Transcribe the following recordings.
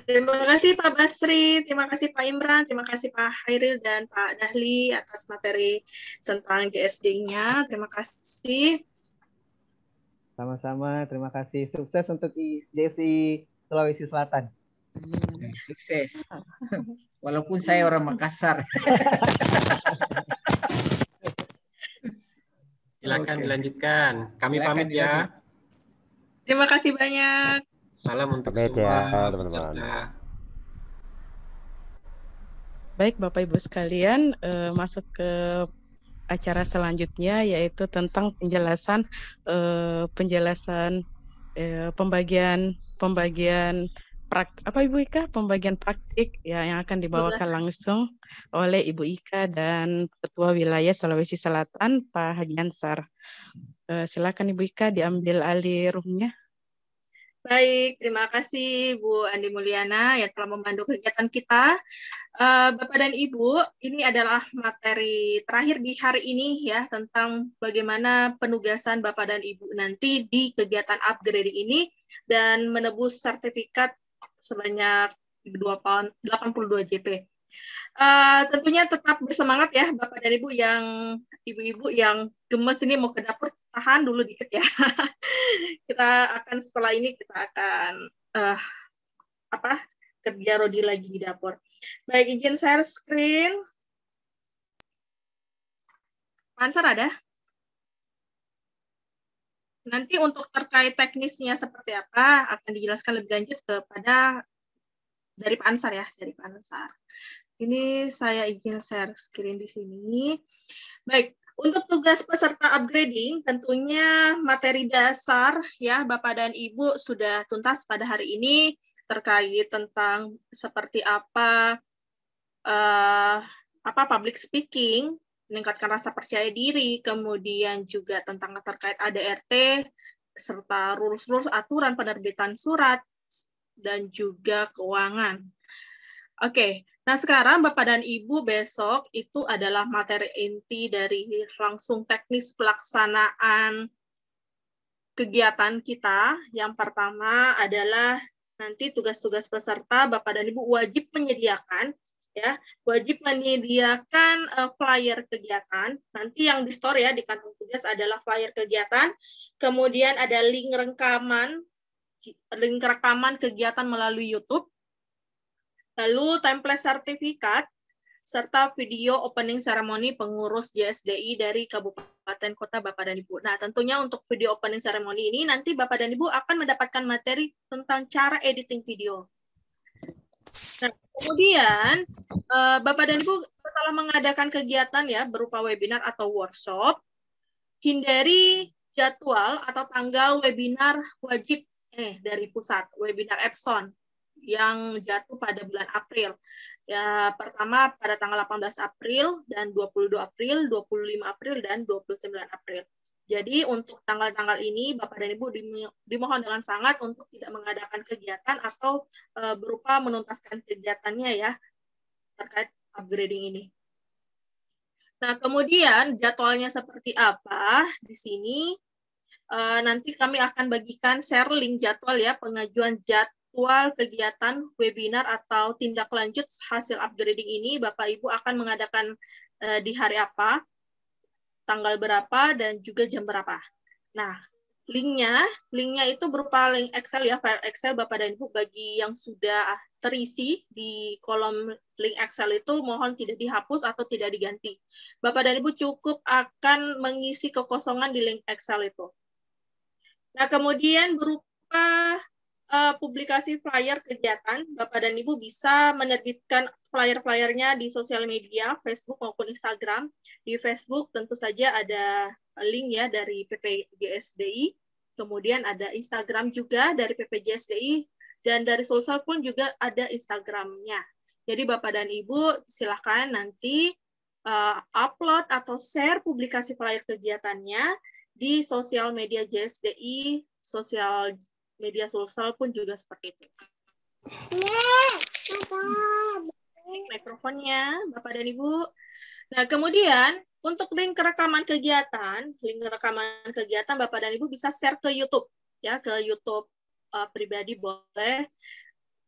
Terima kasih Pak Basri, terima kasih Pak Imran, terima kasih Pak Hairil dan Pak Dahli atas materi tentang GSD-nya. Terima kasih. Sama-sama, terima kasih. Sukses untuk JSI Sulawesi Selatan. Sukses. Walaupun saya orang Makassar. Silakan dilanjutkan. Kami pamit ya. Terima kasih banyak. Salam untuk Pamit semua ya, teman-teman. peserta. Baik Bapak Ibu sekalian, masuk ke acara selanjutnya yaitu tentang pembagian Ibu Ika? Pembagian praktik ya yang akan dibawakan langsung oleh Ibu Ika dan Ketua Wilayah Sulawesi Selatan Pak Haji Ansar. Silakan Ibu Ika diambil alih roomnya. Baik, terima kasih Bu Andi Mulyana yang telah memandu kegiatan kita. Bapak dan Ibu, ini adalah materi terakhir di hari ini ya tentang bagaimana penugasan Bapak dan Ibu nanti di kegiatan upgrading ini dan menebus sertifikat sebanyak 82 JP. Tentunya tetap bersemangat ya Bapak dan Ibu ibu-ibu yang gemes ini mau ke dapur, tahan dulu dikit ya. Setelah ini kita akan kerja Rodi lagi di dapur. Baik, izin share screen. Ansar ada? Nanti untuk terkait teknisnya seperti apa akan dijelaskan lebih lanjut dari Pak Ansar ya, dari Pak Ansar. Ini saya izin share screen di sini. Baik, untuk tugas peserta upgrading tentunya materi dasar ya Bapak dan Ibu sudah tuntas pada hari ini terkait tentang seperti apa public speaking, meningkatkan rasa percaya diri, kemudian juga tentang terkait ADRT serta rules aturan penerbitan surat dan juga keuangan. Oke, nah sekarang Bapak dan Ibu besok itu adalah materi inti dari langsung teknis pelaksanaan kegiatan kita. Yang pertama adalah nanti tugas-tugas peserta Bapak dan Ibu wajib menyediakan flyer kegiatan. Nanti yang di store ya di kantong tugas adalah flyer kegiatan. Kemudian ada link rekaman kegiatan melalui YouTube. Lalu template sertifikat, serta video opening ceremony pengurus JSDI dari Kabupaten Kota Bapak dan Ibu. Nah, tentunya untuk video opening ceremony ini nanti Bapak dan Ibu akan mendapatkan materi tentang cara editing video. Nah, kemudian Bapak dan Ibu setelah mengadakan kegiatan ya berupa webinar atau workshop, hindari jadwal atau tanggal webinar wajib dari pusat, webinar Epson yang jatuh pada bulan April. Ya, pertama pada tanggal 18 April dan 22 April, 25 April dan 29 April. Jadi untuk tanggal-tanggal ini Bapak dan Ibu dimohon dengan sangat untuk tidak mengadakan kegiatan atau berupa menuntaskan kegiatannya ya terkait upgrading ini. Nah, kemudian jadwalnya seperti apa di sini? Nanti kami akan bagikan share link jadwal ya, pengajuan jadwal kegiatan webinar atau tindak lanjut hasil upgrading ini. Bapak Ibu akan mengadakan di hari apa, tanggal berapa, dan juga jam berapa. Nah, linknya itu berupa link Excel ya, file Excel Bapak dan Ibu. Bagi yang sudah terisi di kolom link Excel itu mohon tidak dihapus atau tidak diganti. Bapak dan Ibu cukup akan mengisi kekosongan di link Excel itu. Nah, kemudian berupa publikasi flyer kegiatan, Bapak dan Ibu bisa menerbitkan flyer-flyernya di sosial media, Facebook maupun Instagram. Di Facebook tentu saja ada link ya dari PPGSDI, kemudian ada Instagram juga dari PPGSDI, dan dari Sulsel pun juga ada Instagramnya. Jadi Bapak dan Ibu silahkan nanti upload atau share publikasi flyer kegiatannya di sosial media JSDI, sosial media Sulsel pun juga seperti itu. Mikrofonnya, Bapak dan Ibu. Nah, kemudian untuk link rekaman kegiatan Bapak dan Ibu bisa share ke YouTube, ya, ke YouTube pribadi boleh.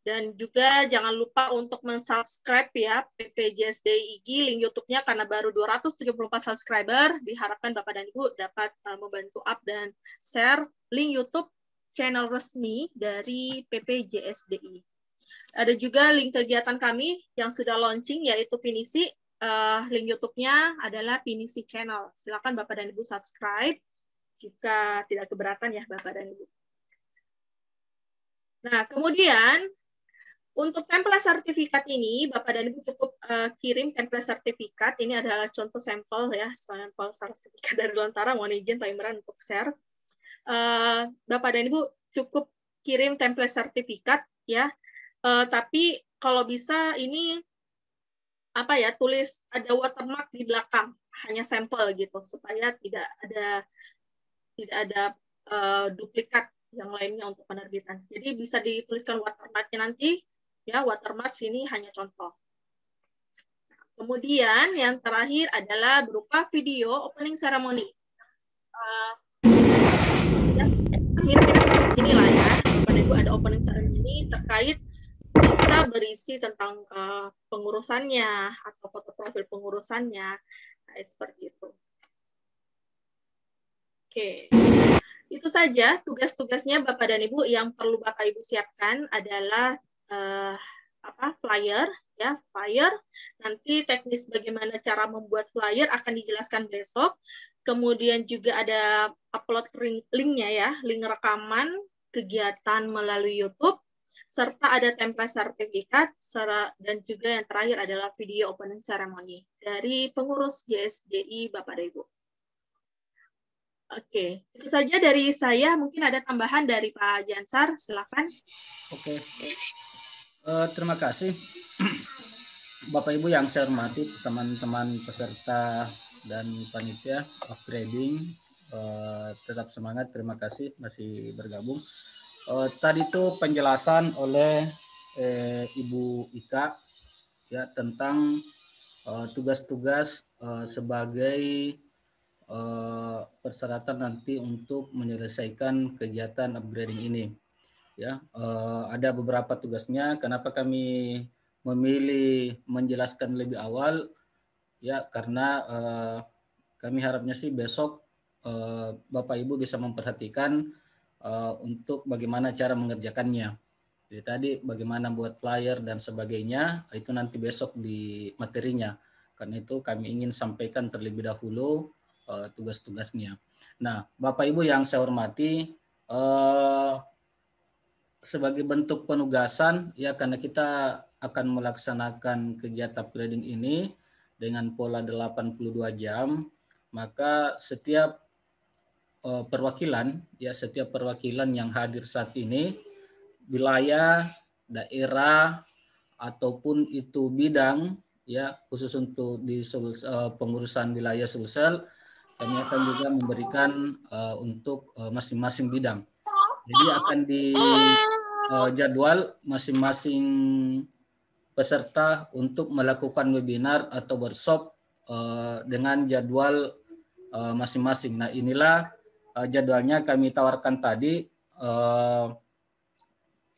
Dan juga jangan lupa untuk mensubscribe ya PPJSDI IG link YouTube-nya karena baru 274 subscriber. Diharapkan Bapak dan Ibu dapat membantu up dan share link YouTube channel resmi dari PPJSDI. Ada juga link kegiatan kami yang sudah launching yaitu Pinisi. Link YouTube-nya adalah Pinisi Channel. Silakan Bapak dan Ibu subscribe jika tidak keberatan ya Bapak dan Ibu. Nah, kemudian untuk template sertifikat ini, Bapak dan Ibu cukup kirim template sertifikat. Ini adalah contoh sampel ya, sampel sertifikat dari Lontara. Mohon izin Pak Imran untuk share. Bapak dan Ibu cukup kirim template sertifikat ya. Tapi kalau bisa ini apa ya, tulis ada watermark di belakang, hanya sampel gitu, supaya tidak ada duplikat yang lainnya untuk penerbitan. Jadi bisa dituliskan watermarknya nanti. Ya, watermark sini hanya contoh. Kemudian yang terakhir adalah berupa video opening ceremony. Inilah ya, pada Ibu ada opening ceremony terkait bisa berisi tentang pengurusannya atau foto profil pengurusannya, nah, seperti itu. Oke. Itu saja tugas-tugasnya Bapak dan Ibu. Yang perlu Bapak Ibu siapkan adalah flyer ya, flyer. Nanti teknis bagaimana cara membuat flyer akan dijelaskan besok. Kemudian juga ada upload linknya ya, link rekaman kegiatan melalui YouTube, serta ada template sertifikat, dan juga yang terakhir adalah video opening ceremony dari pengurus JSDI Bapak dan Ibu. Oke, itu saja dari saya. Mungkin ada tambahan dari Pak Jansar, silakan. Oke. Terima kasih Bapak Ibu yang saya hormati, teman-teman peserta dan panitia upgrading, tetap semangat, terima kasih masih bergabung. Tadi itu penjelasan oleh Ibu Ika ya tentang tugas-tugas sebagai persyaratan nanti untuk menyelesaikan kegiatan upgrading ini. Ya, ada beberapa tugasnya. Kenapa kami memilih menjelaskan lebih awal? Ya, karena kami harapnya sih besok Bapak Ibu bisa memperhatikan untuk bagaimana cara mengerjakannya. Jadi tadi bagaimana buat flyer dan sebagainya, itu nanti besok di materinya. Karena itu kami ingin sampaikan terlebih dahulu tugas-tugasnya. Nah, Bapak Ibu yang saya hormati, sebagai bentuk penugasan ya, karena kita akan melaksanakan kegiatan upgrading ini dengan pola 82 jam, maka setiap perwakilan ya, setiap perwakilan yang hadir saat ini, wilayah, daerah ataupun itu bidang ya, khusus untuk di pengurusan wilayah Sulsel, kami akan juga memberikan untuk masing-masing bidang. Jadi akan dijadwal masing-masing peserta untuk melakukan webinar atau workshop dengan jadwal masing-masing. Nah, inilah jadwalnya kami tawarkan tadi.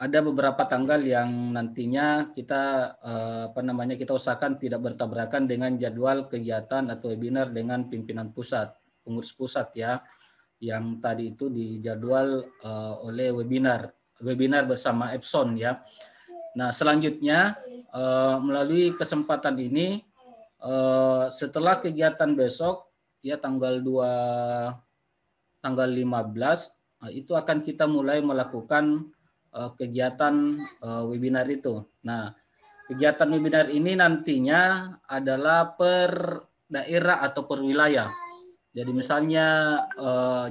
Ada beberapa tanggal yang nantinya kita kita usahakan tidak bertabrakan dengan jadwal kegiatan atau webinar dengan pimpinan pusat, pengurus pusat ya, yang tadi itu dijadwal oleh webinar bersama Epson ya. Nah, selanjutnya melalui kesempatan ini setelah kegiatan besok ya tanggal 15 itu akan kita mulai melakukan kegiatan webinar itu. Nah, kegiatan webinar ini nantinya adalah per daerah atau per wilayah. Jadi misalnya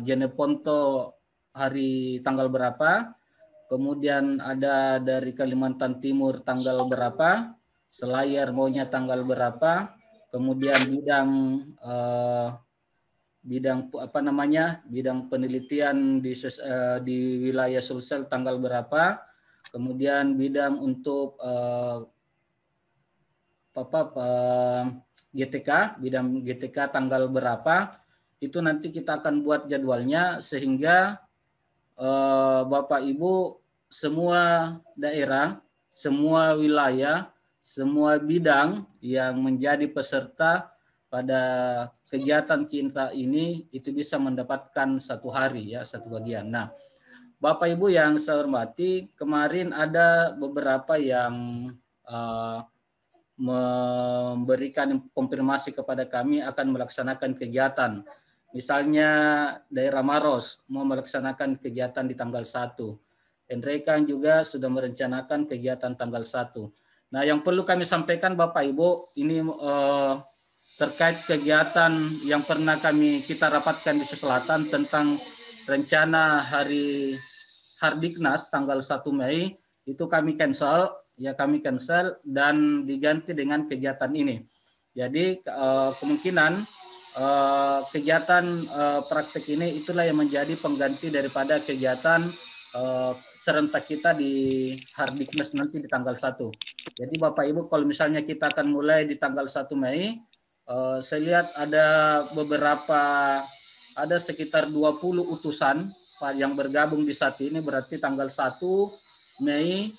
Jeneponto hari tanggal berapa, kemudian ada dari Kalimantan Timur tanggal berapa, Selayar maunya tanggal berapa, kemudian bidang penelitian di wilayah Sulsel tanggal berapa, kemudian bidang untuk bidang GTK tanggal berapa. Itu nanti kita akan buat jadwalnya sehingga Bapak Ibu semua daerah semua wilayah, semua bidang yang menjadi peserta pada kegiatan kita ini itu bisa mendapatkan satu hari ya, satu bagian. Nah, Bapak Ibu yang saya hormati, kemarin ada beberapa yang memberikan konfirmasi kepada kami akan melaksanakan kegiatan. Misalnya daerah Maros mau melaksanakan kegiatan di tanggal 1. Enrekan juga sudah merencanakan kegiatan tanggal 1. Nah, yang perlu kami sampaikan Bapak Ibu, ini terkait kegiatan yang pernah kita rapatkan di Selatan tentang rencana hari Hardiknas tanggal 1 Mei, itu kami cancel dan diganti dengan kegiatan ini. Jadi kemungkinan kegiatan praktek ini itulah yang menjadi pengganti daripada kegiatan serentak kita di Hardiknas nanti di tanggal 1. Jadi Bapak Ibu, kalau misalnya kita akan mulai di tanggal 1 Mei, saya lihat ada sekitar 20 utusan yang bergabung di saat ini, berarti tanggal 1 Mei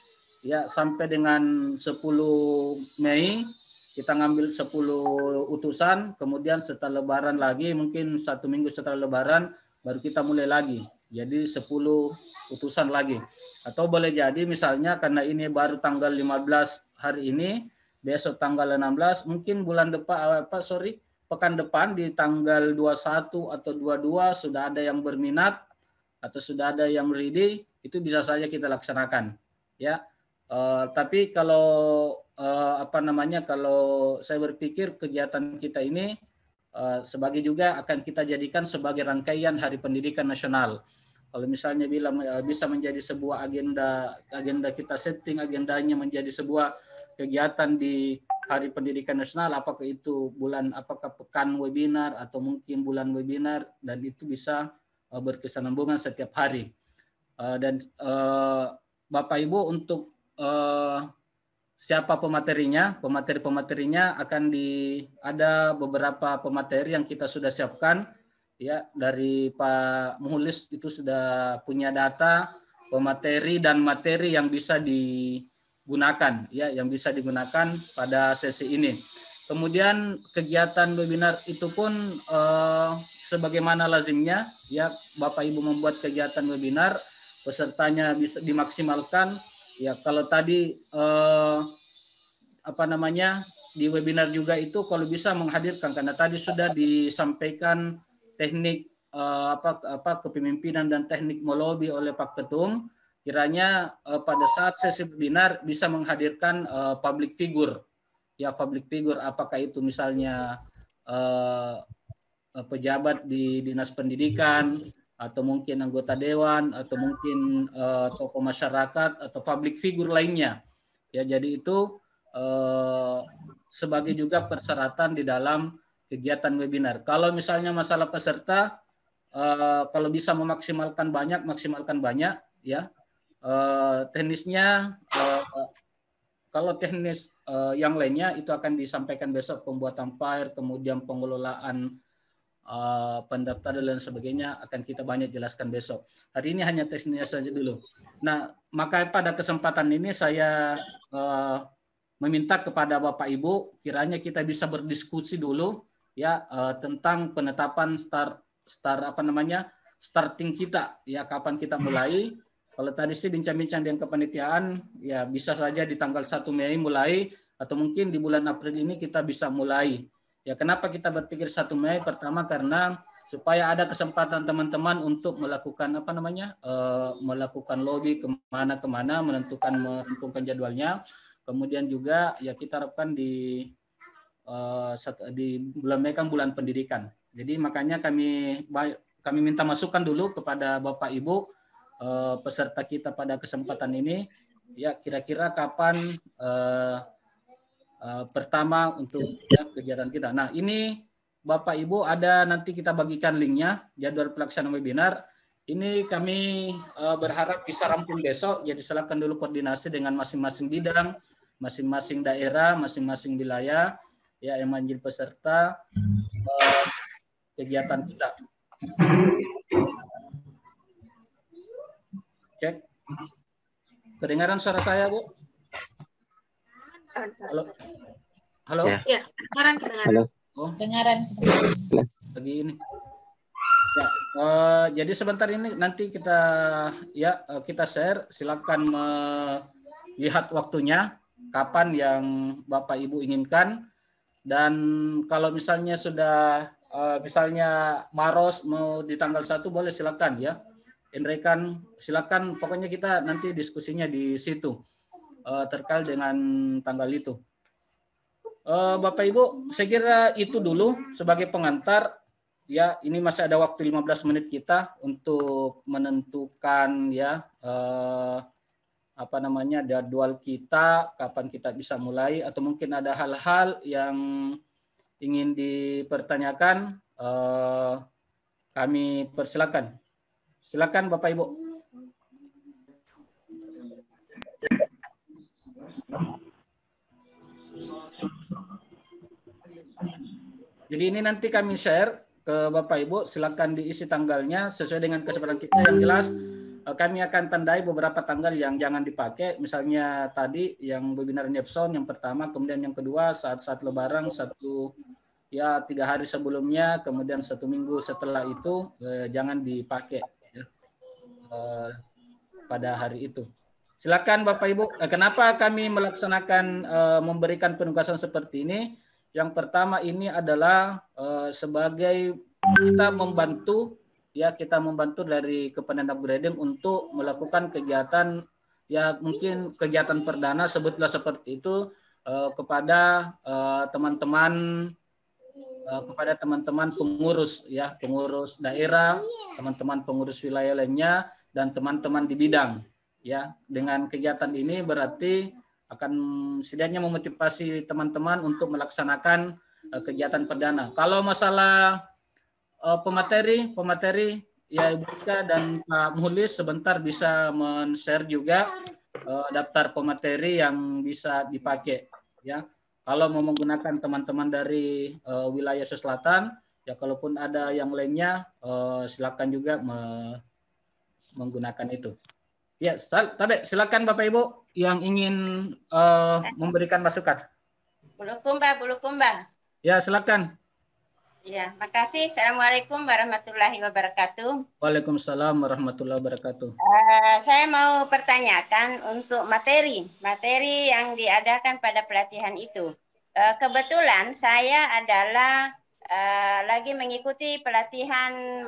ya sampai dengan 10 Mei kita ngambil 10 utusan, kemudian setelah lebaran lagi, mungkin 1 minggu setelah lebaran baru kita mulai lagi. Jadi 10 utusan lagi. Atau boleh jadi misalnya karena ini baru tanggal 15 hari ini, besok tanggal 16, mungkin pekan depan di tanggal 21 atau 22 sudah ada yang berminat atau sudah ada yang ready, itu bisa saja kita laksanakan ya. Tapi kalau kalau saya berpikir kegiatan kita ini sebagai juga akan kita jadikan sebagai rangkaian Hari Pendidikan Nasional. Kalau misalnya bisa menjadi sebuah agenda kita setting agendanya menjadi sebuah kegiatan di Hari Pendidikan Nasional, apakah itu pekan webinar atau mungkin bulan webinar, dan itu bisa berkesinambungan setiap hari. Dan Bapak Ibu, untuk siapa pematerinya akan ada beberapa pemateri yang kita sudah siapkan ya, dari Pak Muhulis itu sudah punya data pemateri dan materi yang bisa digunakan ya, yang bisa digunakan pada sesi ini. Kemudian kegiatan webinar itu pun sebagaimana lazimnya ya, Bapak Ibu membuat kegiatan webinar, pesertanya bisa dimaksimalkan ya. Kalau tadi di webinar juga itu kalau bisa menghadirkan, karena tadi sudah disampaikan teknik kepemimpinan dan teknik melobi oleh Pak Ketum, kiranya pada saat sesi webinar bisa menghadirkan public figure ya, apakah itu misalnya pejabat di Dinas Pendidikan, atau mungkin anggota dewan, atau mungkin tokoh masyarakat atau public figure lainnya ya. Jadi itu sebagai juga persyaratan di dalam kegiatan webinar. Kalau misalnya masalah peserta, kalau bisa maksimalkan banyak ya. Teknisnya kalau teknis yang lainnya itu akan disampaikan besok, pembuatan flyer, kemudian pengelolaan pendaftaran dan sebagainya akan kita banyak jelaskan besok. Hari ini hanya teknisnya saja dulu. Nah, maka pada kesempatan ini saya meminta kepada Bapak Ibu, kiranya kita bisa berdiskusi dulu ya tentang penetapan starting kita ya, kapan kita mulai. Kalau tadi sih bincang-bincang dengan kepanitiaan ya, bisa saja di tanggal 1 Mei mulai, atau mungkin di bulan April ini kita bisa mulai. Ya, kenapa kita berpikir 1 Mei? Pertama karena supaya ada kesempatan teman-teman untuk melakukan melakukan lobby kemana-kemana, menentukan jadwalnya. Kemudian juga ya kita harapkan di bulan Mei kan bulan pendidikan. Jadi makanya kami minta masukan dulu kepada Bapak Ibu peserta kita pada kesempatan ini ya, kira-kira kapan pertama untuk ya, kegiatan kita. Nah, ini Bapak Ibu ada nanti kita bagikan linknya, jadwal pelaksanaan webinar. Ini kami berharap bisa rampung besok. Jadi silakan dulu koordinasi dengan masing-masing bidang, masing-masing daerah, masing-masing wilayah ya yang menjadi peserta kegiatan kita. Cek. Kedengaran suara saya, Bu? Silakan. Halo. Halo. Ya. Ya, kedengaran. Halo. Oh, Dengaran. lagi ini. Ya, jadi sebentar ini nanti kita kita share. Silakan melihat waktunya kapan yang Bapak Ibu inginkan, dan kalau misalnya sudah misalnya Maros mau di tanggal 1 boleh, silakan ya. Enrekan silakan, pokoknya kita nanti diskusinya di situ terkait dengan tanggal itu. Bapak Ibu, saya kira itu dulu sebagai pengantar. Ya, ini masih ada waktu 15 menit kita untuk menentukan ya jadwal kita, kapan kita bisa mulai, atau mungkin ada hal-hal yang ingin dipertanyakan, kami persilakan. Silakan Bapak Ibu. Jadi ini nanti kami share ke Bapak Ibu, silakan diisi tanggalnya sesuai dengan kesepakatan kita. Yang jelas kami akan tandai beberapa tanggal yang jangan dipakai, misalnya tadi yang webinar Nepson yang pertama, kemudian yang kedua saat-saat Lebaran 3 hari sebelumnya, kemudian 1 minggu setelah itu jangan dipakai ya, pada hari itu. Silakan Bapak Ibu. Kenapa kami melaksanakan memberikan penugasan seperti ini? Yang pertama ini adalah sebagai kita membantu dari Kependidikan Upgrading untuk melakukan kegiatan ya, mungkin kegiatan perdana sebutlah seperti itu kepada teman-teman pengurus ya, pengurus daerah, teman-teman pengurus wilayah lainnya, dan teman-teman di bidang ya. Dengan kegiatan ini berarti akan setidaknya memotivasi teman-teman untuk melaksanakan kegiatan perdana. Kalau masalah pemateri ya, Ibu Ika dan Pak Muhlis sebentar bisa men-share juga daftar pemateri yang bisa dipakai ya. Kalau mau menggunakan teman-teman dari wilayah Selatan ya, kalaupun ada yang lainnya silakan juga menggunakan itu. Ya, tadi silakan Bapak Ibu yang ingin memberikan masukan. Bulukumba. Ya, silakan. Ya, makasih. Assalamualaikum warahmatullahi wabarakatuh. Waalaikumsalam warahmatullahi wabarakatuh. Saya mau pertanyakan untuk materi yang diadakan pada pelatihan itu. Kebetulan saya adalah lagi mengikuti pelatihan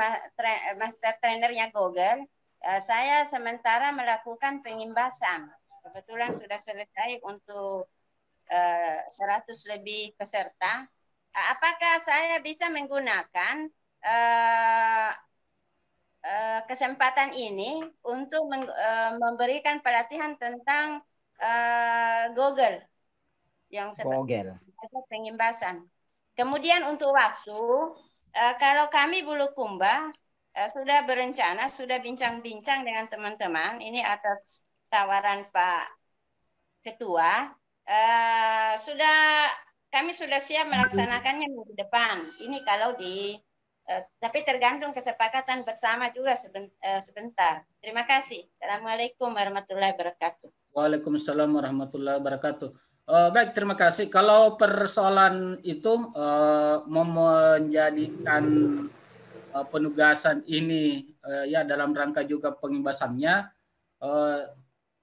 master trainernya Google. Saya sementara melakukan pengimbasan. Kebetulan sudah selesai untuk 100 lebih peserta. Apakah saya bisa menggunakan kesempatan ini untuk memberikan pelatihan tentang Google yang seperti pengimbasan. Kemudian untuk waktu, kalau kami Bulukumba sudah berencana, sudah bincang-bincang dengan teman-teman, ini atas tawaran Pak Ketua, kami sudah siap melaksanakannya minggu depan. Ini kalau tapi tergantung kesepakatan bersama juga sebentar. Terima kasih. Assalamualaikum warahmatullahi wabarakatuh. Waalaikumsalam warahmatullahi wabarakatuh. Baik, terima kasih. Kalau persoalan itu menjadikan penugasan ini ya dalam rangka juga pengimbasannya,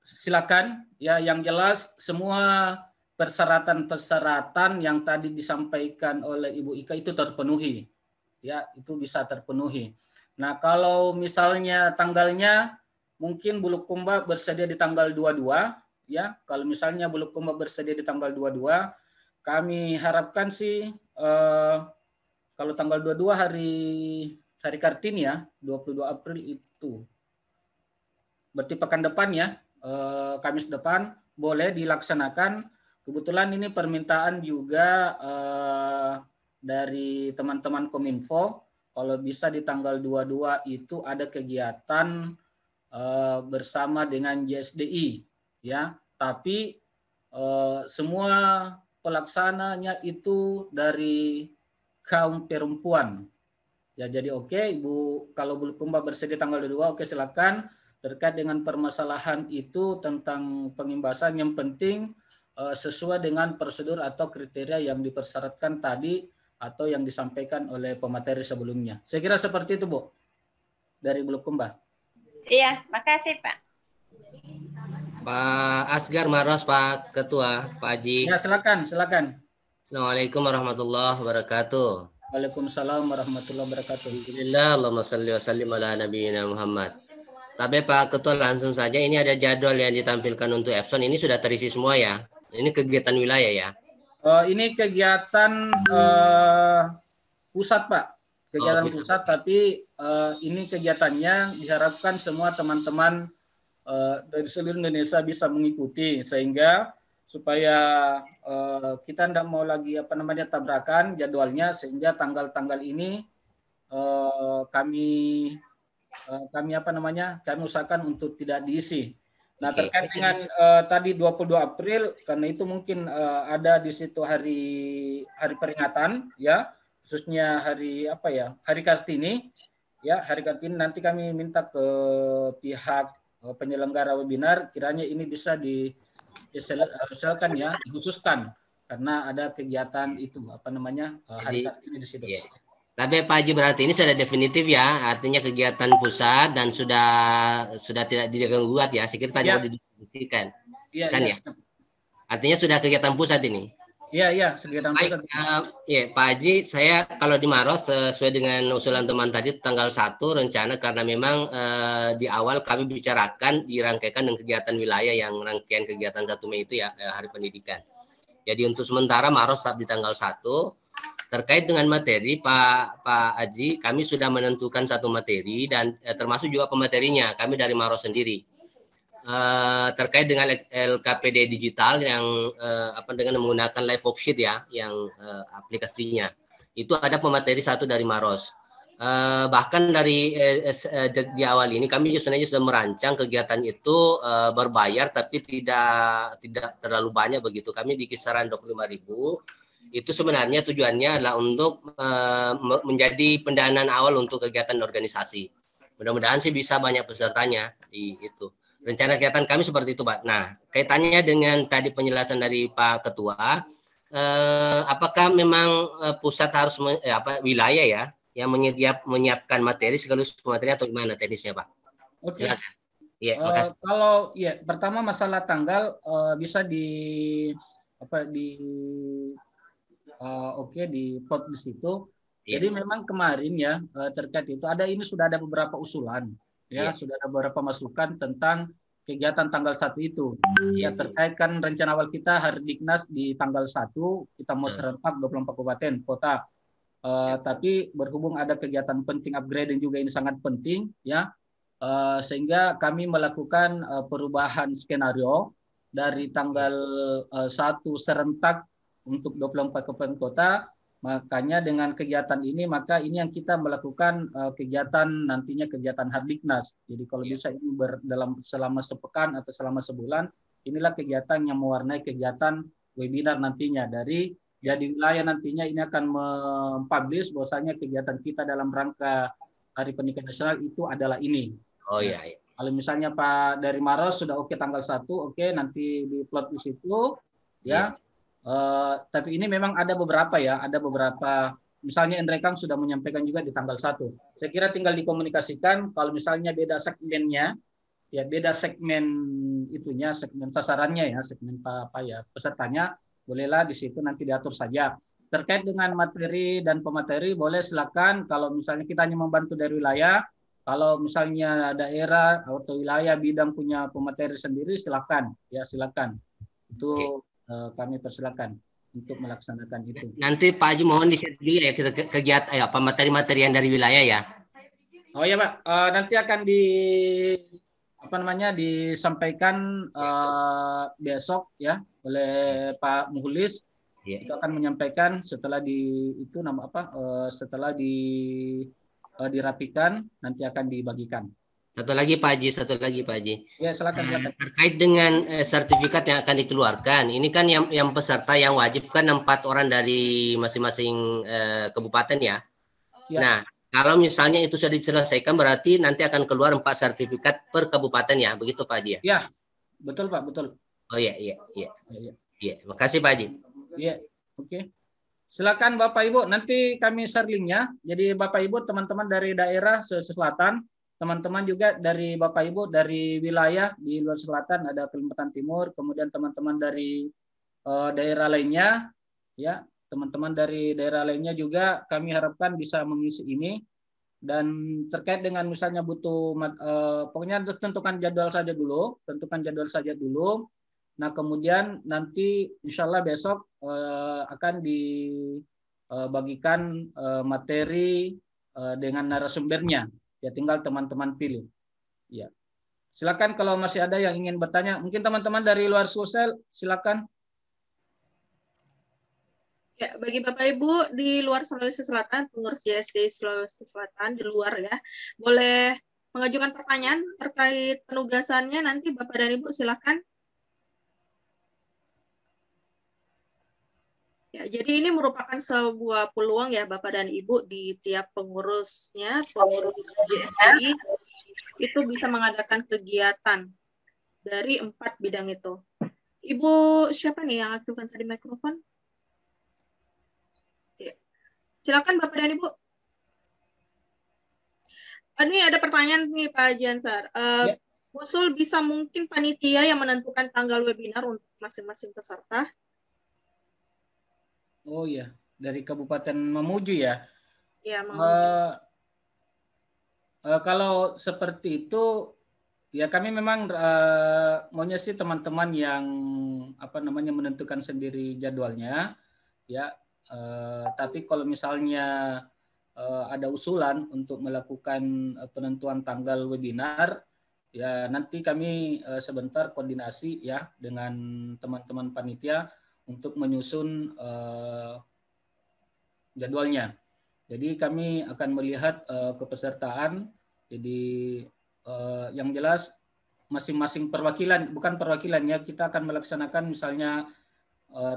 silakan ya. Yang jelas semua persyaratan yang tadi disampaikan oleh Ibu Ika itu terpenuhi. Ya, itu bisa terpenuhi. Nah, kalau misalnya tanggalnya mungkin Bulukumba bersedia di tanggal 22 ya. Kalau misalnya Bulukumba bersedia di tanggal 22, kami harapkan sih kalau tanggal 22 hari Kartini ya, 22 April itu. Berarti pekan depan ya, Kamis depan boleh dilaksanakan. Kebetulan ini permintaan juga dari teman-teman Kominfo, kalau bisa di tanggal 22 itu ada kegiatan bersama dengan JSDI ya, tapi semua pelaksananya itu dari kaum perempuan ya. Jadi oke, Ibu, kalau Bulukumba bersedia tanggal 22, oke silakan. Terkait dengan permasalahan itu tentang pengimbasan, yang penting sesuai dengan prosedur atau kriteria yang dipersyaratkan tadi atau yang disampaikan oleh pemateri sebelumnya. Saya kira seperti itu, Bu, dari Bulukumba. Iya, makasih Pak. Pak Asgar Maros, Pak Ketua, Pak Haji. Ya, silakan. Assalamualaikum warahmatullahi wabarakatuh. Waalaikumsalam warahmatullahi wabarakatuh. Alhamdulillah, Allahumma salli wa sallim ala nabiyina Muhammad. Tapi Pak Ketua, langsung saja, ini ada jadwal yang ditampilkan untuk Epson, ini sudah terisi semua ya? Ini kegiatan wilayah ya? Ini kegiatan pusat, Pak. Kegiatan pusat, tapi ini kegiatannya diharapkan semua teman-teman dari seluruh Indonesia bisa mengikuti, sehingga supaya kita tidak mau lagi tabrakan jadwalnya, sehingga tanggal-tanggal ini kami usahakan untuk tidak diisi. Nah, terkait dengan tadi 22 April, karena itu mungkin ada di situ hari peringatan ya, khususnya hari Kartini ya, hari Kartini. Nanti kami minta ke pihak penyelenggara webinar, kiranya ini bisa dispesialkan ya, dikhususkan karena ada kegiatan itu hari Kartini di situ. Iya. Tapi Pak Haji, berarti ini sudah definitif ya, artinya kegiatan pusat dan sudah tidak diganggu ya. Saya kira tadi mau didiskusikan. Iya, kan ya. Artinya sudah kegiatan pusat ini. Iya, kegiatan pusat. Iya, Pak Haji, saya kalau di Maros sesuai dengan usulan teman tadi tanggal 1 rencana, karena memang di awal kami bicarakan dirangkaikan dengan kegiatan wilayah yang rangkaian kegiatan 1 Mei itu ya, Hari Pendidikan. Jadi untuk sementara Maros tetap di tanggal 1. Terkait dengan materi Pak Haji, kami sudah menentukan satu materi dan termasuk juga pematerinya kami dari Maros sendiri. Terkait dengan LKPD digital yang dengan menggunakan live worksheet ya, yang aplikasinya. Itu ada pemateri satu dari Maros. Bahkan dari di awal ini kami sebenarnya sudah merancang kegiatan itu berbayar, tapi tidak terlalu banyak begitu. Kami di kisaran 25.000. Itu sebenarnya tujuannya adalah untuk menjadi pendanaan awal untuk kegiatan organisasi. Mudah-mudahan sih bisa banyak pesertanya di itu. Rencana kegiatan kami seperti itu, Pak. Nah, kaitannya dengan tadi penjelasan dari Pak Ketua, apakah memang pusat harus wilayah ya yang menyiapkan materi sekaligus materi atau gimana teknisnya, Pak? Oke. Ya, makasih. Kalau pertama masalah tanggal bisa di plot di situ. Jadi memang kemarin ya terkait itu sudah ada beberapa usulan ya, sudah ada beberapa masukan tentang kegiatan tanggal 1 itu. Ya, terkait kan rencana awal kita Hari Diknas di tanggal 1 kita mau serentak 24 kabupaten kota. Tapi berhubung ada kegiatan penting upgrading juga ini sangat penting ya. Sehingga kami melakukan perubahan skenario dari tanggal 1 serentak untuk 24 kabupaten kota. Makanya dengan kegiatan ini, maka ini yang kita melakukan kegiatan nantinya kegiatan Hardiknas. Jadi kalau bisa ini selama sepekan atau selama sebulan, inilah kegiatan yang mewarnai kegiatan webinar nantinya. Dari jadi wilayah nantinya ini akan mempublish bahwasanya kegiatan kita dalam rangka Hari Pendidikan Nasional itu adalah ini. Oh iya. Kalau misalnya Pak dari Maros sudah oke tanggal 1, oke nanti di plot di situ ya. Tapi ini memang ada beberapa misalnya Endrekang sudah menyampaikan juga di tanggal 1. Saya kira tinggal dikomunikasikan kalau misalnya beda segmennya, ya beda segmen itunya, segmen sasarannya ya, segmen pesertanya, bolehlah di situ nanti diatur saja. Terkait dengan materi dan pemateri boleh silakan, kalau misalnya kita hanya membantu dari wilayah, kalau misalnya daerah atau wilayah bidang punya pemateri sendiri silakan. Itu kami persilakan untuk melaksanakan itu. Nanti Pak Haji mohon di-share juga ya kegiatan materi-materi yang dari wilayah ya. Oh ya Pak, nanti akan disampaikan besok ya oleh Pak Muhlis. Itu akan menyampaikan setelah dirapikan nanti akan dibagikan. Satu lagi Pak Haji. Ya, silakan. Terkait dengan sertifikat yang akan dikeluarkan, ini kan yang peserta yang wajib kan 4 orang dari masing-masing kabupaten ya. Nah, kalau misalnya itu sudah diselesaikan berarti nanti akan keluar 4 sertifikat per kabupaten ya, begitu Pak Haji ya? Ya, betul Pak, betul. Oh iya. Iya, makasih Pak Haji. Iya, oke. Silakan Bapak Ibu, nanti kami share linknya. Jadi Bapak Ibu, teman-teman dari daerah Sulawesi Selatan, teman-teman juga dari Bapak Ibu dari wilayah di luar selatan ada Kalimantan Timur, kemudian teman-teman dari daerah lainnya, ya teman-teman dari daerah lainnya juga kami harapkan bisa mengisi ini. Dan terkait dengan misalnya butuh, pokoknya tentukan jadwal saja dulu, Nah, kemudian nanti insya Allah besok akan dibagikan materi dengan narasumbernya. Ya, tinggal teman-teman pilih. Ya, silakan kalau masih ada yang ingin bertanya. Mungkin teman-teman dari luar Sulsel, silakan. Ya, bagi Bapak Ibu di luar Sulawesi Selatan, pengurus JSD Sulawesi Selatan di luar ya, boleh mengajukan pertanyaan terkait penugasannya nanti Bapak dan Ibu silakan. Ya, jadi ini merupakan sebuah peluang ya Bapak dan Ibu di tiap pengurusnya, pengurus JSDI itu bisa mengadakan kegiatan dari 4 bidang itu. Ibu siapa nih yang aktifkan tadi mikrofon? Ya. Silakan Bapak dan Ibu. Ini ada pertanyaan nih Pak Jansar. Ya. Usul bisa mungkin panitia yang menentukan tanggal webinar untuk masing-masing peserta? Oh iya, dari Kabupaten Mamuju ya. Ya, Mamuju. Kalau seperti itu, ya kami memang maunya sih teman-teman yang menentukan sendiri jadwalnya, ya. Tapi kalau misalnya ada usulan untuk melakukan penentuan tanggal webinar, ya nanti kami sebentar koordinasi ya dengan teman-teman panitia untuk menyusun jadwalnya. Jadi kami akan melihat kepesertaan. Jadi yang jelas masing-masing perwakilan, bukan perwakilannya, kita akan melaksanakan misalnya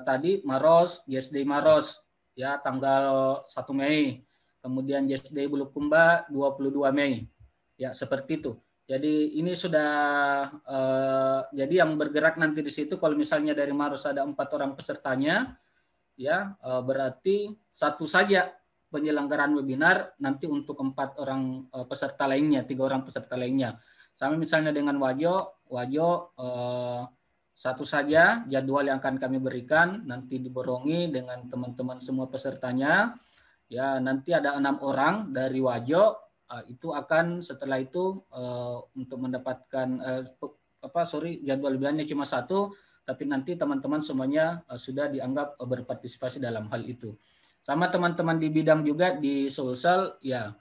tadi Maros, JSD Maros ya tanggal 1 Mei. Kemudian JSD Bulukumba 22 Mei. Ya, seperti itu. Jadi ini sudah jadi yang bergerak nanti di situ kalau misalnya dari Maros ada 4 orang pesertanya, ya berarti satu saja penyelenggaraan webinar nanti untuk 4 orang peserta lainnya, 3 orang peserta lainnya. Sama misalnya dengan Wajo satu saja jadwal yang akan kami berikan nanti diborongi dengan teman-teman semua pesertanya. Ya nanti ada 6 orang dari Wajo itu akan setelah itu untuk mendapatkan jadwal webiarnya cuma 1. Tapi nanti teman-teman semuanya sudah dianggap berpartisipasi dalam hal itu. Sama teman-teman di bidang juga di Sulsel, ya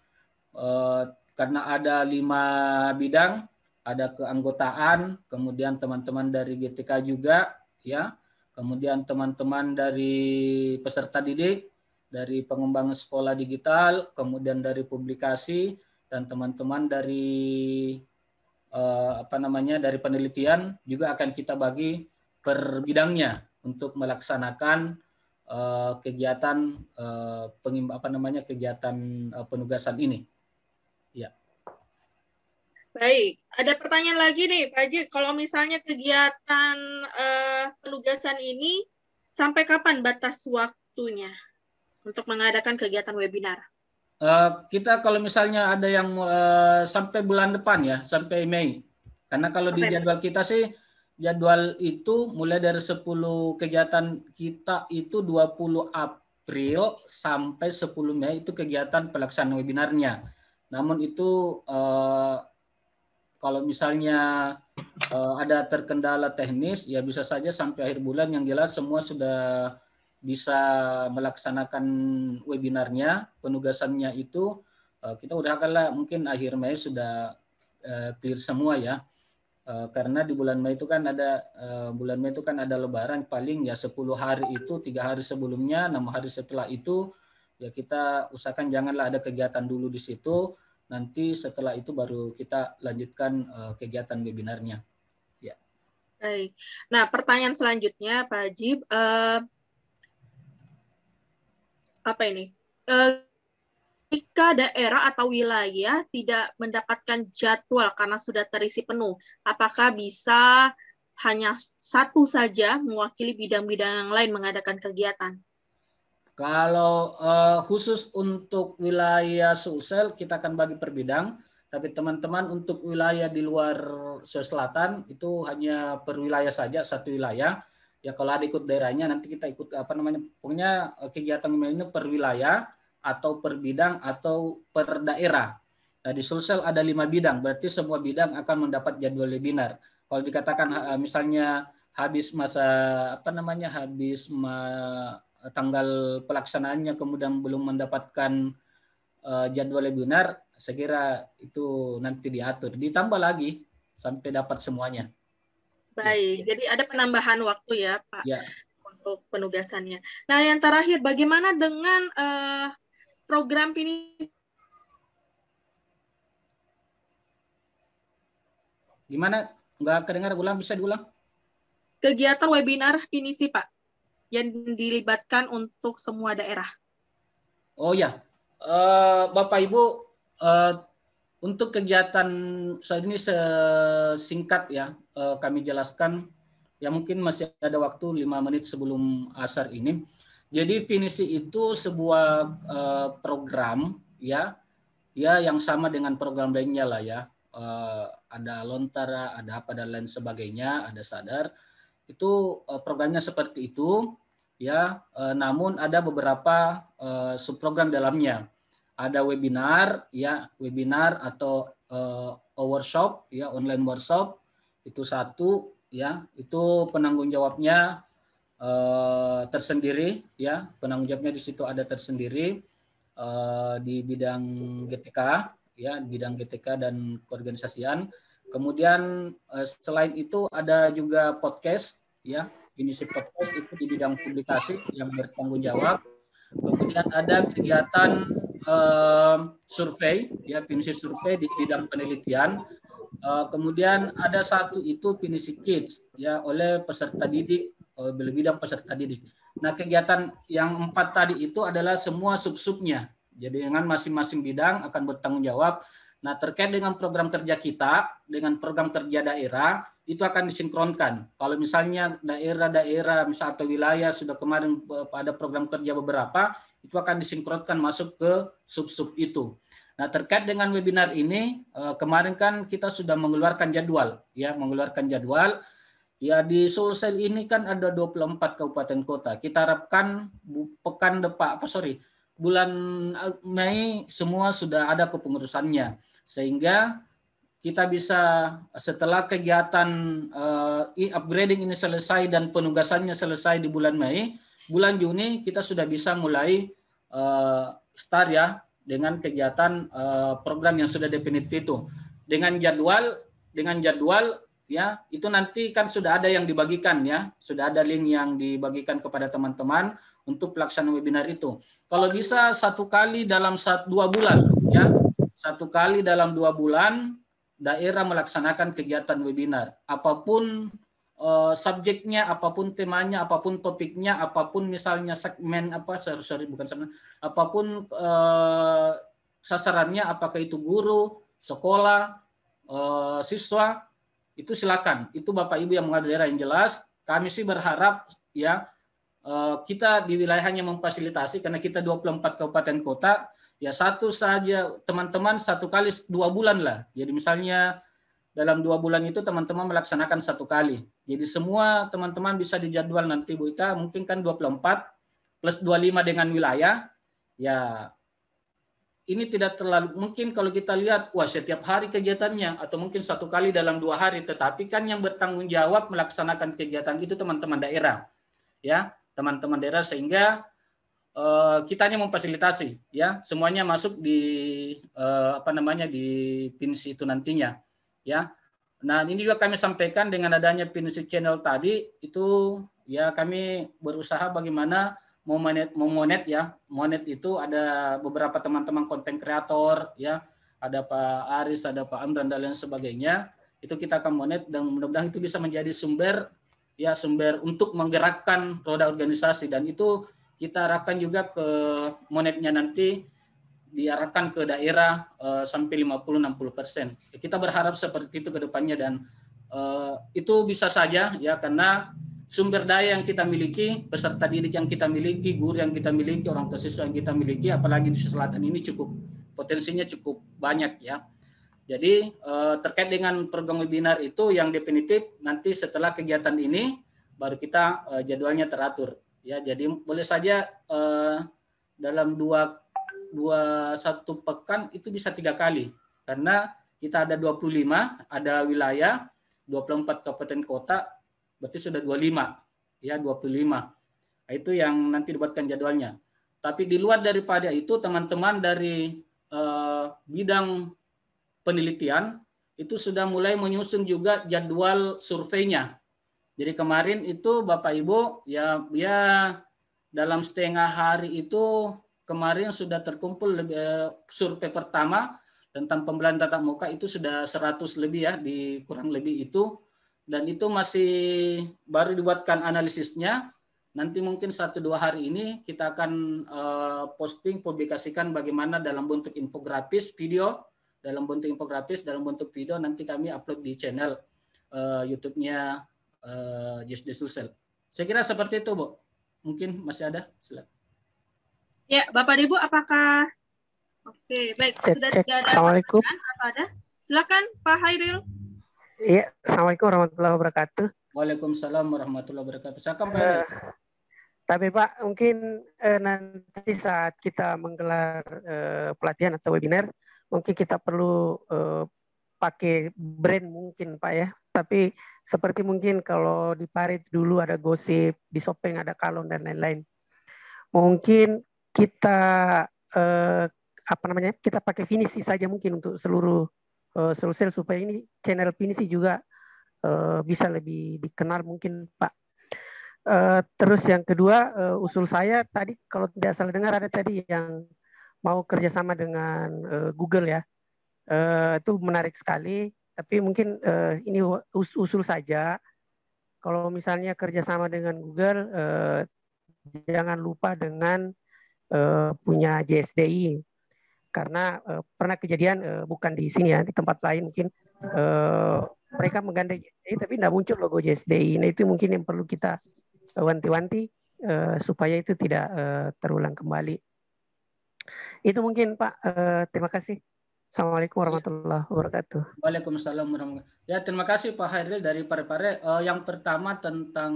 karena ada 5 bidang, ada keanggotaan, kemudian teman-teman dari GTK juga, ya, kemudian teman-teman dari peserta didik, dari pengembangan sekolah digital, kemudian dari publikasi, dan teman-teman dari dari penelitian juga akan kita bagi per bidangnya untuk melaksanakan kegiatan kegiatan penugasan ini. Ya. Baik, ada pertanyaan lagi nih Pak Haji, kalau misalnya kegiatan penugasan ini sampai kapan batas waktunya untuk mengadakan kegiatan webinar? Kita kalau misalnya ada yang sampai bulan depan ya, sampai Mei. Karena kalau di jadwal kita sih jadwal itu mulai dari 10 kegiatan kita itu 20 April sampai 10 Mei itu kegiatan pelaksanaan webinarnya. Namun itu kalau misalnya ada terkendala teknis ya bisa saja sampai akhir bulan, yang jelas semua sudah bisa melaksanakan webinarnya, penugasannya itu kita udah mungkin akhir Mei sudah clear semua ya. Karena di bulan Mei itu kan ada Lebaran, paling ya 10 hari itu 3 hari sebelumnya, 6 hari setelah itu ya kita usahakan janganlah ada kegiatan dulu di situ. Nanti setelah itu baru kita lanjutkan kegiatan webinarnya. Ya. Baik. Nah, pertanyaan selanjutnya Pak Haji, apa ini? Jika daerah atau wilayah tidak mendapatkan jadwal karena sudah terisi penuh, apakah bisa hanya satu saja mewakili bidang-bidang yang lain mengadakan kegiatan? Kalau khusus untuk wilayah Sulsel kita akan bagi per bidang, tapi teman-teman untuk wilayah di luar Sulawesi Selatan itu hanya per wilayah saja, satu wilayah. Ya kalau ada ikut daerahnya nanti kita ikut pokoknya kegiatan ini per wilayah atau per bidang atau per daerah. Nah, di Sulsel ada 5 bidang, berarti semua bidang akan mendapat jadwal webinar. Kalau dikatakan misalnya habis masa tanggal pelaksanaannya kemudian belum mendapatkan jadwal webinar, saya kira itu nanti diatur, ditambah lagi sampai dapat semuanya. Baik, jadi ada penambahan waktu ya Pak Ya. untuk penugasannya. Nah yang terakhir, bagaimana dengan program ini? Gimana? Nggak kedengar, bisa diulang? Kegiatan webinar pinisi Pak, yang dilibatkan untuk semua daerah. Oh ya, Bapak Ibu, untuk kegiatan saat ini sesingkat ya kami jelaskan, ya mungkin masih ada waktu 5 menit sebelum asar ini. Jadi finisi itu sebuah program ya yang sama dengan program lainnya lah ya. Ada Lontara, ada apa dan lain sebagainya, ada Sadar. Itu programnya seperti itu. Ya, namun ada beberapa subprogram dalamnya. Ada webinar, ya, webinar atau workshop, ya, online workshop itu satu, ya, itu penanggung jawabnya tersendiri, ya, penanggung jawabnya di situ ada tersendiri di bidang GTK, ya, bidang GTK dan keorganisasian. Kemudian selain itu ada juga podcast, ya. Finisi podcast itu di bidang publikasi yang bertanggung jawab. Kemudian ada kegiatan survei, ya finisi survei di bidang penelitian. Kemudian ada satu itu finisi kids, ya oleh peserta didik, bidang peserta didik. Nah kegiatan yang 4 tadi itu adalah semua sub-subnya. Jadi dengan masing-masing bidang akan bertanggung jawab. Nah terkait dengan program kerja kita, dengan program kerja daerah, itu akan disinkronkan. Kalau misalnya daerah-daerah misal atau wilayah sudah kemarin pada program kerja beberapa, itu akan disinkronkan masuk ke sub-sub itu. Nah, terkait dengan webinar ini, kemarin kan kita sudah mengeluarkan jadwal, ya, mengeluarkan jadwal. Ya di Sulsel ini kan ada 24 kabupaten kota. Kita harapkan bulan Mei semua sudah ada kepengurusannya, sehingga kita bisa setelah kegiatan upgrading ini selesai dan penugasannya selesai di bulan Mei, bulan Juni kita sudah bisa mulai start ya dengan kegiatan program yang sudah definitif itu dengan jadwal ya itu nanti kan sudah ada yang dibagikan ya, sudah ada link yang dibagikan kepada teman-teman untuk pelaksanaan webinar itu. Kalau bisa 1 kali dalam 2 bulan ya, 1 kali dalam 2 bulan daerah melaksanakan kegiatan webinar, apapun subjeknya, apapun temanya, apapun topiknya, apapun misalnya segmen apapun sasarannya, apakah itu guru, sekolah, siswa, itu silakan. Itu Bapak Ibu yang mengatur daerah yang jelas. Kami sih berharap ya kita di wilayahnya memfasilitasi karena kita 24 kabupaten kota. Ya satu saja teman-teman 1 kali 2 bulan lah. Jadi misalnya dalam 2 bulan itu teman-teman melaksanakan 1 kali. Jadi semua teman-teman bisa dijadwal nanti Bu Ika, mungkin kan 24 plus 25 dengan wilayah. Ya ini tidak terlalu, mungkin kalau kita lihat, wah setiap hari kegiatannya, atau mungkin 1 kali dalam 2 hari, tetapi kan yang bertanggung jawab melaksanakan kegiatan itu teman-teman daerah. Ya, teman-teman daerah sehingga kita hanya memfasilitasi ya semuanya masuk di di pinisi itu nantinya ya. Nah ini juga kami sampaikan dengan adanya pinisi channel tadi itu ya kami berusaha bagaimana monet ya. Monet itu ada beberapa teman-teman konten kreator ya, ada Pak Aris, ada Pak Amran dan lain sebagainya, itu kita akan monet dan mudah-mudahan itu bisa menjadi sumber untuk menggerakkan roda organisasi, dan itu kita arahkan juga ke monetnya nanti diarahkan ke daerah sampai 50-60%. Kita berharap seperti itu ke depannya dan itu bisa saja ya, karena sumber daya yang kita miliki, peserta didik yang kita miliki, guru yang kita miliki, orang tua siswa yang kita miliki, apalagi di Selatan ini potensinya cukup banyak ya. Jadi terkait dengan program webinar itu yang definitif nanti setelah kegiatan ini baru kita jadwalnya teratur ya. Jadi boleh saja dalam satu pekan itu bisa 3 kali, karena kita ada 25, ada wilayah 24 kabupaten kota, berarti sudah 25 ya, 25. Itu yang nanti dibuatkan jadwalnya. Tapi di luar daripada itu, teman-teman dari bidang penelitian itu sudah mulai menyusun juga jadwal surveinya. Jadi kemarin itu Bapak Ibu ya dalam setengah hari itu kemarin sudah terkumpul survei pertama tentang pembelajaran tatap muka itu sudah 100 lebih ya, di kurang lebih itu, dan itu masih baru dibuatkan analisisnya. Nanti mungkin 1-2 hari ini kita akan posting, publikasikan bagaimana dalam bentuk infografis video, dalam bentuk video nanti kami upload di channel YouTube-nya JSD Sulsel. Saya kira seperti itu, Bu. Mungkin masih ada, silakan. Ya, Bapak Ibu, apakah oke, baik. Sudah cek. tidak ada Assalamualaikum. apa ada? Silakan Pak Hairil. Iya, Assalamualaikum warahmatullahi wabarakatuh. Waalaikumsalam warahmatullahi wabarakatuh. Silakan Pak Hairil. Tapi Pak, mungkin nanti saat kita menggelar pelatihan atau webinar, mungkin kita perlu pakai brand mungkin Pak ya. Tapi seperti mungkin kalau di Parit dulu ada gosip, di Sopeng ada kalon dan lain-lain. Mungkin kita kita pakai Finisi saja mungkin untuk seluruh Sulsel, supaya ini channel Finisi juga bisa lebih dikenal mungkin Pak. Terus yang kedua, usul saya tadi kalau tidak salah dengar ada tadi yang mau kerjasama dengan Google ya. Itu menarik sekali, tapi mungkin ini usul saja. Kalau misalnya kerjasama dengan Google, jangan lupa dengan punya JSDI. Karena pernah kejadian bukan di sini ya, di tempat lain mungkin mereka menggandeng JSDI tapi tidak muncul logo JSDI. Nah itu mungkin yang perlu kita wanti-wanti supaya itu tidak terulang kembali. Itu mungkin Pak. Terima kasih. Assalamualaikum warahmatullahi wabarakatuh. Waalaikumsalam warahmatullahi wabarakatuh. Ya, terima kasih Pak Hairil dari Parepare. Yang pertama tentang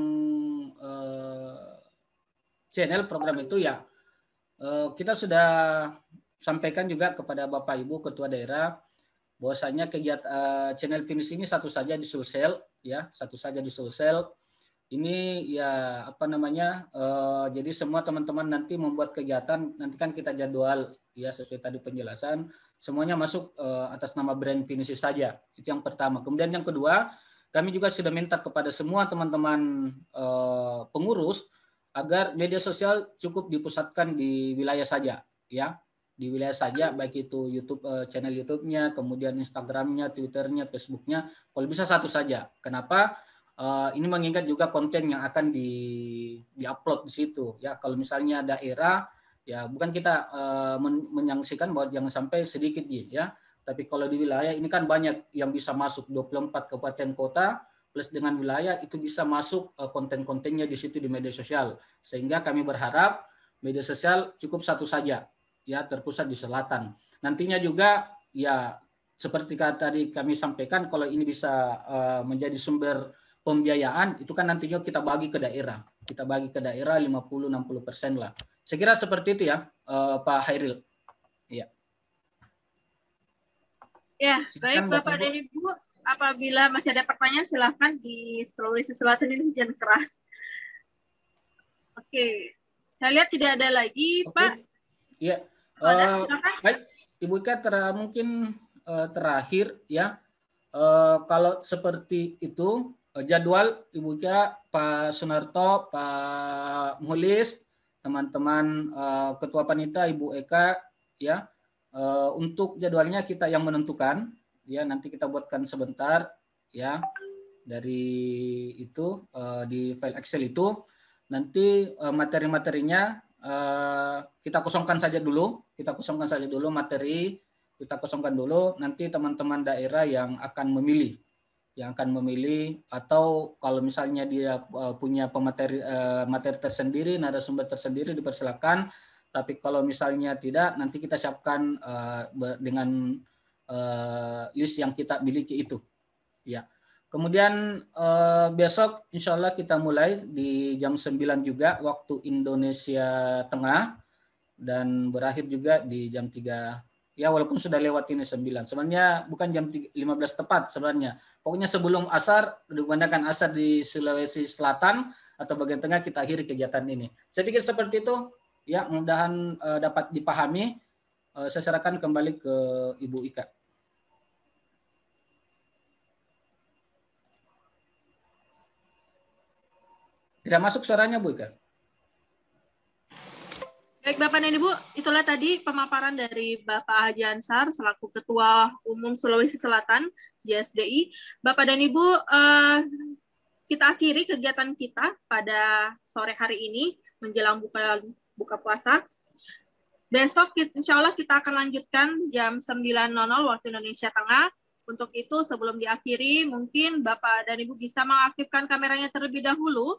channel program itu ya, kita sudah sampaikan juga kepada Bapak Ibu Ketua Daerah bahwasanya kegiatan channel Finisi ini satu saja di Sulsel ya, satu saja di Sulsel. Ini ya jadi semua teman-teman nanti membuat kegiatan, nanti kan kita jadwal ya sesuai tadi penjelasan, semuanya masuk atas nama brand Finisi saja. Itu yang pertama. Kemudian yang kedua, kami juga sudah minta kepada semua teman-teman pengurus agar media sosial cukup dipusatkan di wilayah saja ya. Di wilayah saja, baik itu YouTube, channel YouTube-nya, kemudian Instagram-nya, Twitter-nya, Facebook-nya, kalau bisa satu saja. Kenapa? Ini mengingat juga konten yang akan di-upload di situ. Ya, kalau misalnya daerah, ya bukan kita menyaksikan bahwa jangan sampai sedikit ya. Tapi kalau di wilayah ini kan banyak yang bisa masuk 24 kabupaten kota plus dengan wilayah itu bisa masuk konten-kontennya di situ di media sosial. Sehingga kami berharap media sosial cukup satu saja. Ya, terpusat di selatan. Nantinya juga ya seperti tadi kami sampaikan, kalau ini bisa menjadi sumber pembiayaan, itu kan nantinya kita bagi ke daerah. Kita bagi ke daerah 50-60% lah. Saya kira seperti itu ya, Pak Hairil. Iya. Ya, baik Bapak dan Ibu. Apabila masih ada pertanyaan, silahkan di Sulawesi Selatan ini jangan keras. Oke, saya lihat tidak ada lagi, Pak. Iya. Baik, Ibu Ika mungkin terakhir ya. Kalau seperti itu jadwal Ibu Ika, Pak Sunarto, Pak Mulis, teman-teman Ketua Panitia Ibu Eka ya, untuk jadwalnya kita yang menentukan ya, nanti kita buatkan sebentar ya dari itu di file Excel itu, nanti materi-materinya kita kosongkan saja dulu materi, kita kosongkan dulu, nanti teman-teman daerah yang akan memilih yang akan memilih, atau kalau misalnya dia punya materi tersendiri, narasumber tersendiri, dipersilakan. Tapi kalau misalnya tidak, nanti kita siapkan dengan list yang kita miliki itu. Ya. Kemudian besok insya Allah kita mulai di jam 9 juga waktu Indonesia Tengah dan berakhir juga di jam 3. Ya walaupun sudah lewat ini 9. Sebenarnya bukan jam 15 tepat sebenarnya. Pokoknya sebelum asar, digunakan asar di Sulawesi Selatan atau bagian tengah kita akhiri kegiatan ini. Saya pikir seperti itu. Ya mudah-mudahan dapat dipahami. Saya serahkan kembali ke Ibu Ika. Tidak masuk suaranya Bu Ika. Baik Bapak dan Ibu, itulah tadi pemaparan dari Bapak Haji Ansar selaku Ketua Umum Sulawesi Selatan JSDI. Bapak dan Ibu, kita akhiri kegiatan kita pada sore hari ini menjelang buka puasa. Besok insya Allah kita akan lanjutkan jam 9.00 waktu Indonesia Tengah. Untuk itu sebelum diakhiri mungkin Bapak dan Ibu bisa mengaktifkan kameranya terlebih dahulu